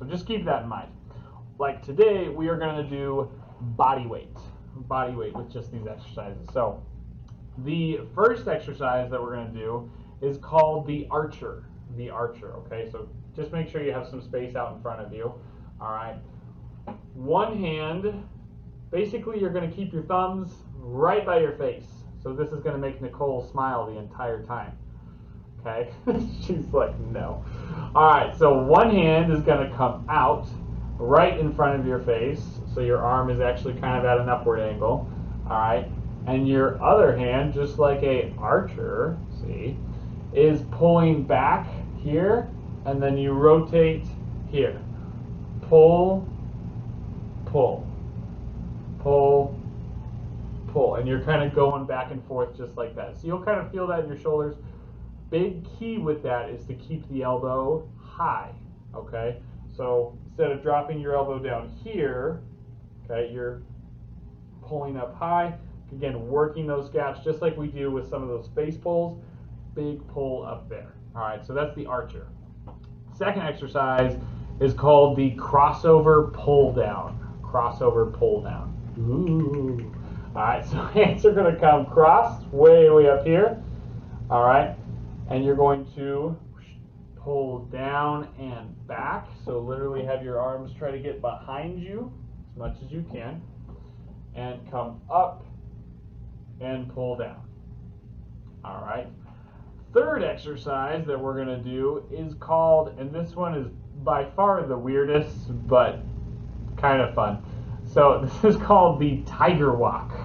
just keep that in mind. Like today, we are going to do body weight with just these exercises. So the first exercise that we're going to do is called the archer. Okay, so just make sure you have some space out in front of you. All right. One hand, basically you're going to keep your thumbs right by your face. So this is going to make Nicole smile the entire time. Okay, she's like, no. All right, so one hand is going to come out right in front of your face. So your arm is actually kind of at an upward angle. All right, and your other hand, just like a archer, see, is pulling back here, and then you rotate here. Pull, pull, pull, pull, and you're kind of going back and forth just like that. So you'll kind of feel that in your shoulders. Big key with that is to keep the elbow high, okay? So instead of dropping your elbow down here, okay, you're pulling up high. Again, working those gaps just like we do with some of those face pulls. Big pull up there. All right, so that's the archer. Second exercise is called the crossover pull down. Crossover pull down. Ooh. All right, so hands are going to come crossed way up here. All right, and you're going to pull down and back. So literally have your arms try to get behind you as much as you can, and come up and pull down. All right. Third exercise that we're going to do is called, and this one is by far the weirdest, but kind of fun. So this is called the tiger walk.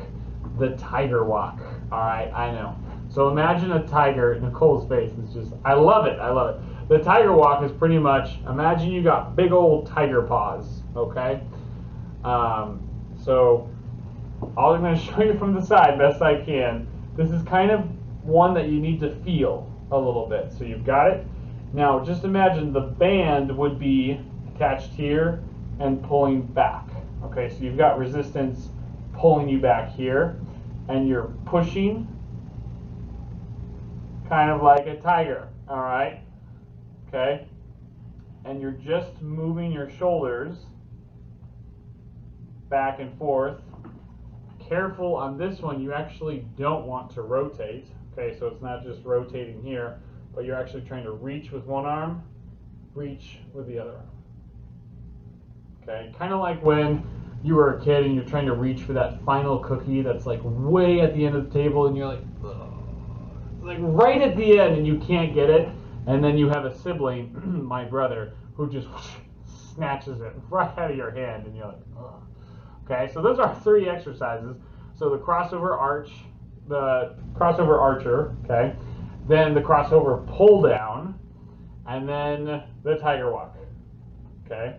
The tiger walk. All right, I know. So imagine a tiger. Nicole's face is just, I love it. I love it. The tiger walk is pretty much, imagine you got big old tiger paws, okay? So I'm going to show you from the side best I can. This is kind of one that you need to feel a little bit. So you've got it. Now just imagine the band would be attached here and pulling back. Okay, so you've got resistance pulling you back here, and you're pushing kind of like a tiger, all right? Okay, and you're just moving your shoulders back and forth. Careful on this one, you actually don't want to rotate. Okay, so it's not just rotating here, but you're actually trying to reach with one arm, reach with the other arm. Okay, kind of like when you were a kid and you're trying to reach for that final cookie that's like way at the end of the table, and you're like, ugh, like right at the end, and you can't get it, and then you have a sibling, my brother, who just snatches it right out of your hand, and you're like, ugh. Okay, so those are 3 exercises. So the crossover archer, okay, then the crossover pull down, and then the tiger walk, okay.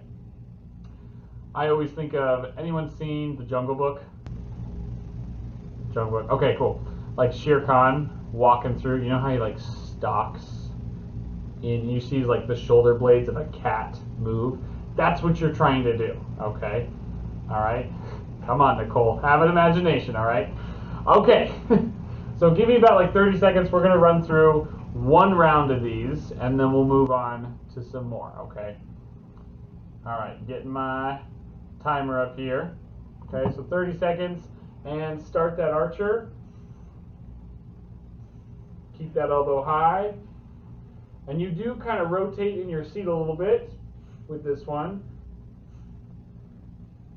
I always think of, anyone seen the Jungle Book? Jungle Book, okay, cool. Like Shere Khan walking through, you know how he like stalks and you see like the shoulder blades of a cat move? That's what you're trying to do, okay? All right, come on, Nicole, have an imagination, all right? Okay, so give me about like 30 seconds. We're gonna run through one round of these, and then we'll move on to some more, okay? All right, getting my timer up here. Okay, so 30 seconds, and start that archer. Keep that elbow high, and you do kind of rotate in your seat a little bit with this one.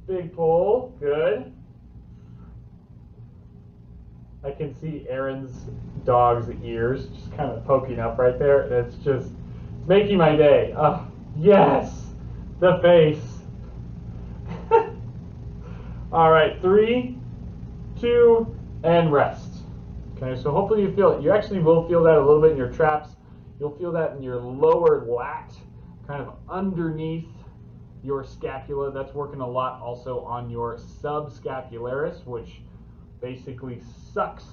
Big pull, good. I can see Aaron's dog's ears just kind of poking up right there, and it's making my day. Oh, yes, the face. All right, 3, 2, and rest. Okay, so hopefully you feel it. You actually will feel that a little bit in your traps. You'll feel that in your lower lat, kind of underneath your scapula. That's working a lot also on your subscapularis, which basically sucks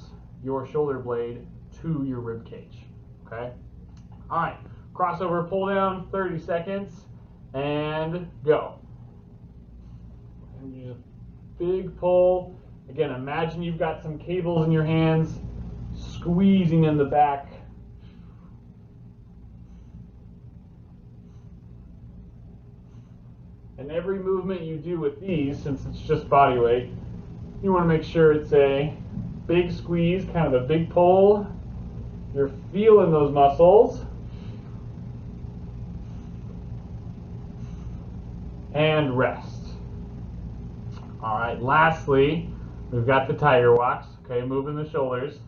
your shoulder blade to your rib cage. Okay? All right, crossover pull down, 30 seconds, and go. And you just big pull. Again, imagine you've got some cables in your hands, squeezing in the back. And every movement you do with these, since it's just body weight, you want to make sure it's a big squeeze, kind of a big pull. You're feeling those muscles. And rest. All right, lastly, we've got the tiger walks. Okay, moving the shoulders.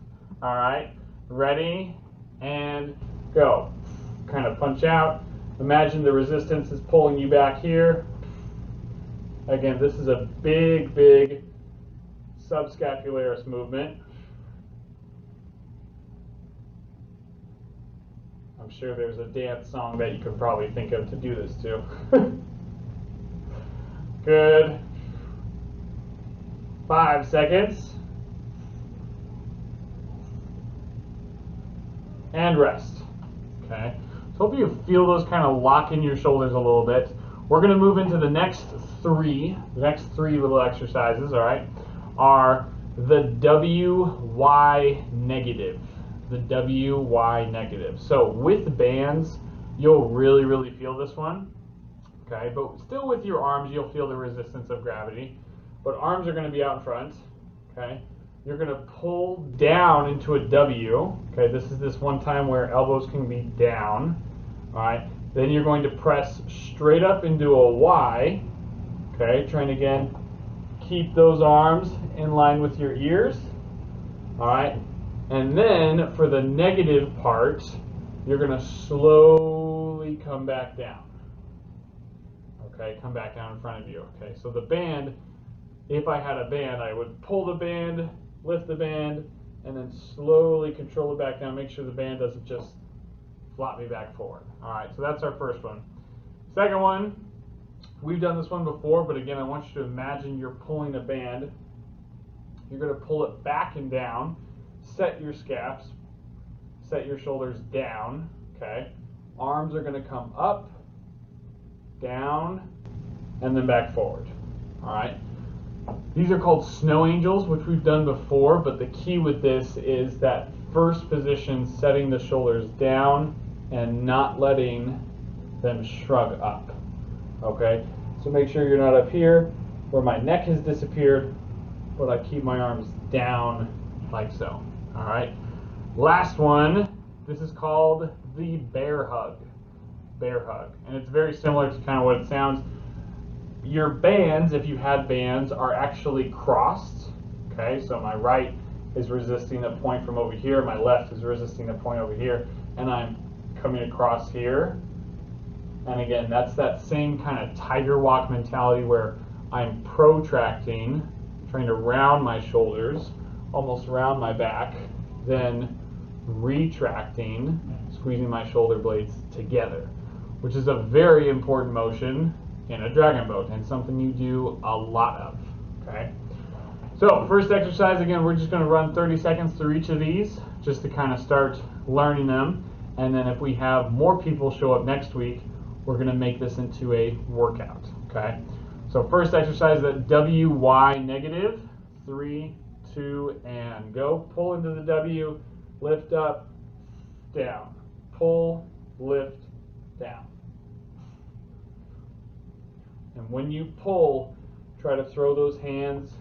All right, ready, and go. Kind of punch out. Imagine the resistance is pulling you back here. Again, this is a big, big subscapularis movement. I'm sure there's a dance song that you could probably think of to do this to. Good. 5 seconds. And rest. Okay. So hope you feel those kind of lock in your shoulders a little bit. We're going to move into the next three. The next three little exercises, all right, are the WY negative. The WY negative. So with bands, you'll really, really feel this one. Okay, but still with your arms, you'll feel the resistance of gravity. But arms are going to be out in front. Okay, you're going to pull down into a W. Okay, this is this one time where elbows can be down. All right, then you're going to press straight up into a Y. Okay, trying to again keep those arms in line with your ears. All right, and then for the negative part, you're going to slowly come back down. Okay, come back down in front of you. Okay, so the band, if I had a band, I would pull the band, lift the band, and then slowly control it back down. Make sure the band doesn't just flop me back forward. All right, so that's our first one. Second one, we've done this one before, but again, I want you to imagine you're pulling a band. You're going to pull it back and down, set your scaps, set your shoulders down. Okay, arms are going to come up, down, and then back forward. All right. These are called snow angels, which we've done before, but the key with this is that first position, setting the shoulders down and not letting them shrug up. Okay, so make sure you're not up here where my neck has disappeared, but I keep my arms down like so. All right, last one. This is called the bear hug. Bear hug, and it's very similar to kind of what it sounds. Your bands, if you had bands, are actually crossed. Okay, so my right is resisting a point from over here, my left is resisting a point over here, and I'm coming across here. And again, that's that same kind of tiger walk mentality where I'm protracting, trying to round my shoulders, almost round my back, then retracting, squeezing my shoulder blades together, which is a very important motion in a dragon boat and something you do a lot of. Okay, so first exercise, again, we're just going to run 30 seconds through each of these just to kind of start learning them, and then if we have more people show up next week, we're going to make this into a workout. Okay, so first exercise, that WY negative. 3, 2, and go. Pull into the W, lift up, down, pull, lift, down. And when you pull, try to throw those hands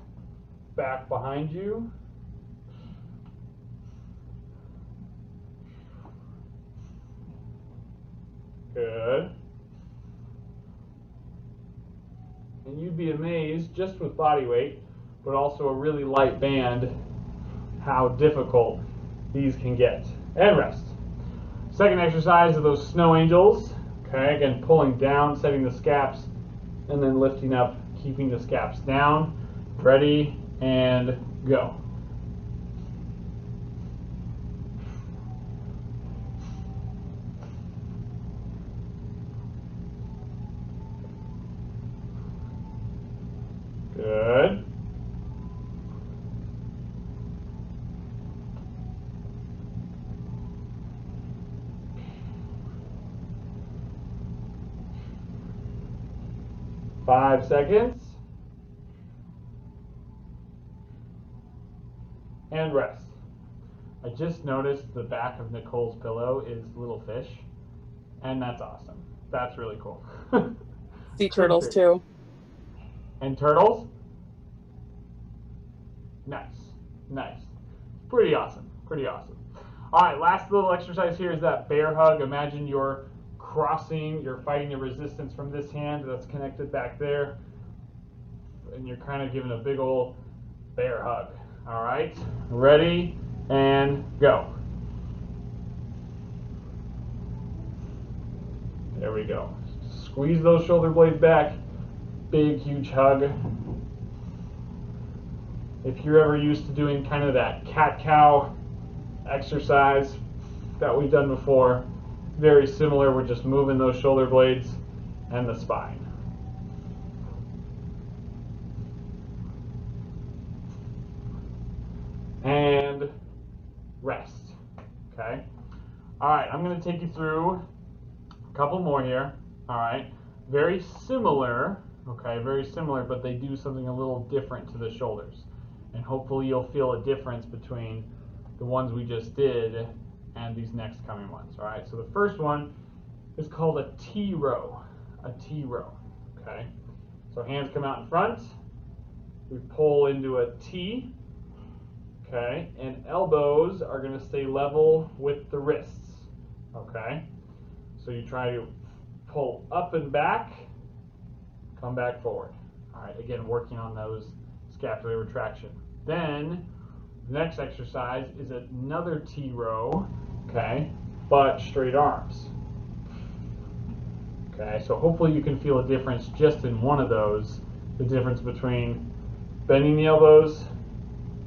back behind you. Good. And you'd be amazed, just with body weight, but also a really light band, how difficult these can get. And rest. Second exercise of those snow angels. Okay, again, pulling down, setting the scaps, and then lifting up, keeping the scaps down. Ready, and go. Good. Five seconds. And rest. I just noticed the back of Nicole's pillow is little fish, and that's awesome. That's really cool. Sea Pretty turtles crazy. too. And turtles? Nice. Nice. Pretty awesome. Pretty awesome. All right, last little exercise here is that bear hug. Imagine you're crossing, you're fighting the resistance from this hand that's connected back there, and you're kind of giving a big old bear hug. All right, ready and go. There we go. Squeeze those shoulder blades back. Big, huge hug. If you're ever used to doing kind of that cat-cow exercise that we've done before, very similar. We're just moving those shoulder blades and the spine. And rest. Okay. All right, I'm going to take you through a couple more here. All right. Very similar, okay, very similar, but they do something a little different to the shoulders. And hopefully you'll feel a difference between the ones we just did and these next coming ones. All right, so the first one is called a T row. A T row, okay? So hands come out in front. We pull into a T, okay? And elbows are going to stay level with the wrists, okay? So you try to pull up and back, come back forward. All right, again, working on those scapular retraction. Then the next exercise is another T row, okay, but straight arms. Okay, so hopefully you can feel a difference just in one of those, the difference between bending the elbows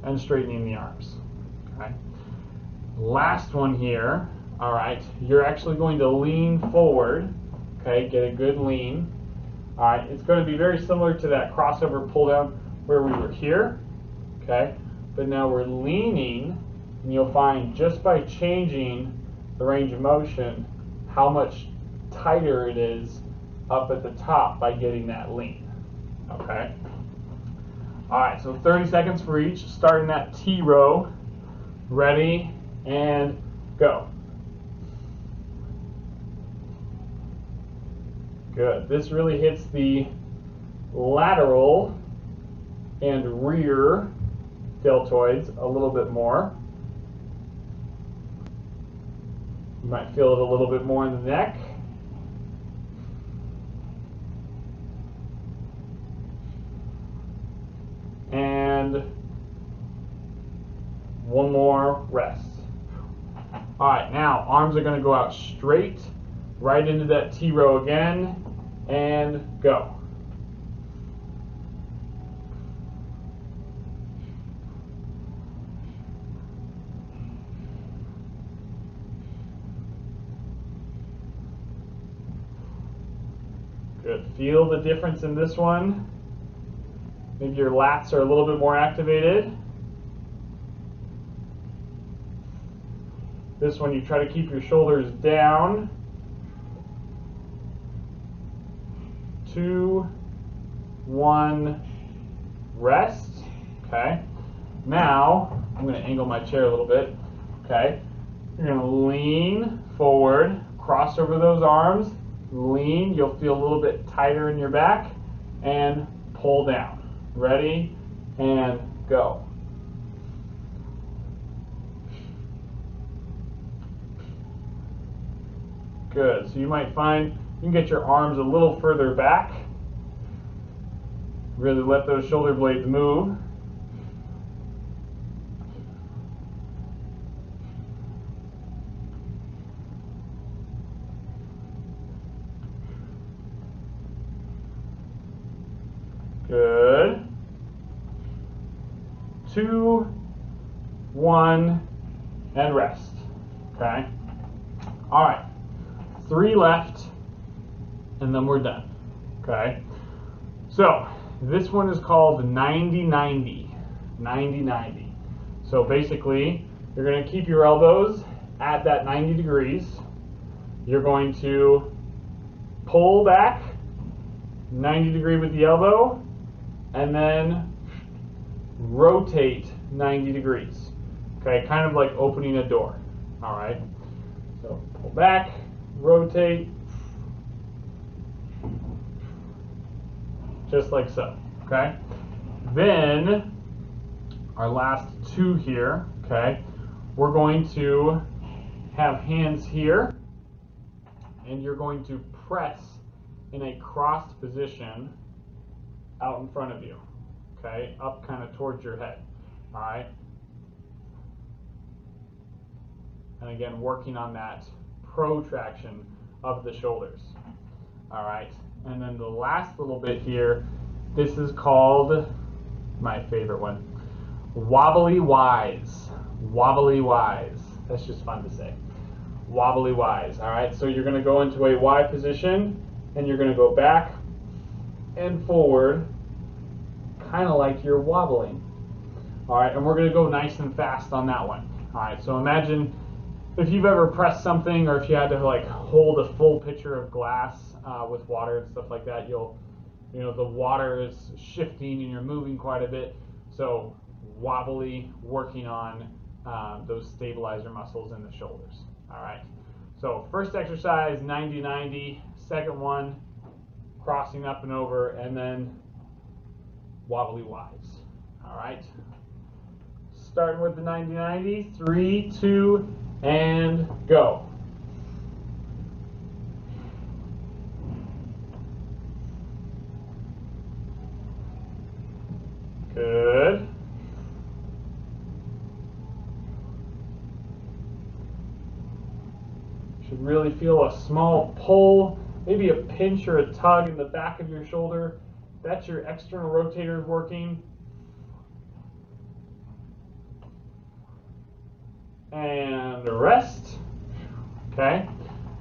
and straightening the arms. Okay. Last one here. All right, you're actually going to lean forward. Okay, get a good lean. All right, it's going to be very similar to that crossover pull down where we were here. Okay, but now we're leaning, and you'll find just by changing the range of motion how much tighter it is up at the top by getting that lean. Okay. All right, so 30 seconds for each, starting that T row. Ready and go. Good. This really hits the lateral and rear deltoids a little bit more. You might feel it a little bit more in the neck. And one more rest. All right, now arms are going to go out straight, right into that T row again, and go. Good. Feel the difference in this one. Maybe your lats are a little bit more activated. This one, you try to keep your shoulders down. 2, 1, rest. Okay. Now, I'm going to angle my chair a little bit. Okay. You're going to lean forward, cross over those arms, lean. You'll feel a little bit tighter in your back, and pull down. Ready, and go. Good. So you might find you can get your arms a little further back. Really let those shoulder blades move. Good. 2, 1, and rest. Okay. All right. 3 left, and then we're done. Okay. So this one is called 90-90. 90-90. So basically, you're going to keep your elbows at that 90 degrees. You're going to pull back 90 degree with the elbow, and then rotate 90 degrees. Okay, kind of like opening a door. All right. So pull back, rotate, just like so, okay? Then, our last two here, okay, we're going to have hands here, and you're going to press in a crossed position out in front of you, okay, up kind of towards your head, all right? And again, working on that protraction of the shoulders, all right? And then the last little bit here, this is called, my favorite one, wobbly wise. Wobbly wise. That's just fun to say. Wobbly wise, all right? So you're gonna go into a Y position, and you're gonna go back and forward, kind of like you're wobbling. All right, and we're gonna go nice and fast on that one. All right, so imagine if you've ever pressed something, or if you had to like hold a full pitcher of glass with water and stuff like that, you know, the water is shifting and you're moving quite a bit. So wobbly, working on those stabilizer muscles in the shoulders. All right. So first exercise, 90-90. Second one, crossing up and over, and then wobbly wise. All right. Starting with the 90-90. 3, 2, and go. Good. Should really feel a small pull, maybe a pinch or a tug in the back of your shoulder. That's your external rotators working. And rest. Okay.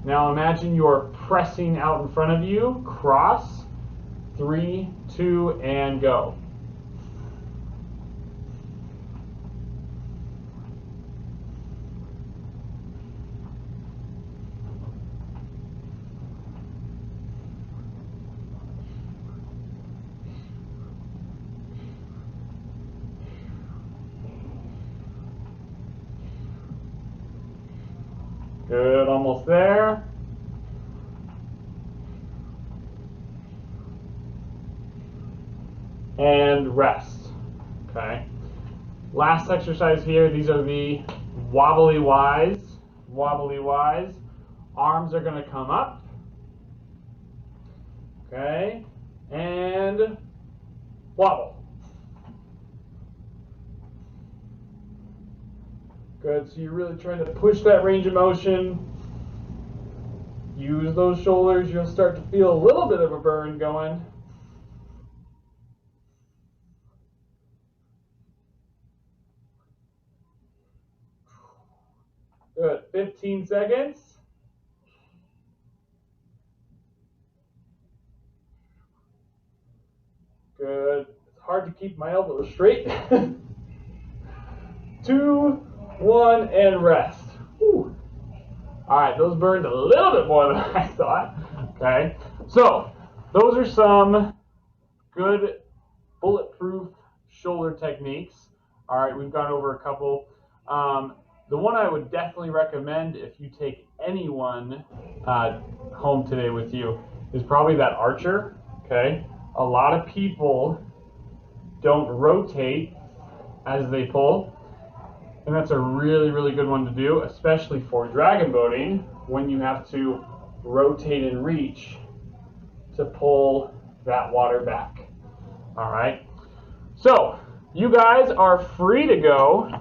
Now imagine you're pressing out in front of you. Cross. 3, 2, and go. Good, almost there. And rest. Okay. Last exercise here, these are the wobbly Ys. Wobbly Ys. Arms are going to come up. Okay. And wobble. Good, so you're really trying to push that range of motion. Use those shoulders, you'll start to feel a little bit of a burn going. Good, 15 seconds. Good, it's hard to keep my elbows straight. 2, 1, and rest. Whew. All right, those burned a little bit more than I thought. Okay, so those are some good bulletproof shoulder techniques. All right, we've gone over a couple. The one I would definitely recommend if you take anyone home today with you is probably that archer. Okay, a lot of people don't rotate as they pull. And that's a really, really good one to do, especially for dragon boating, when you have to rotate and reach to pull that water back. All right. So you guys are free to go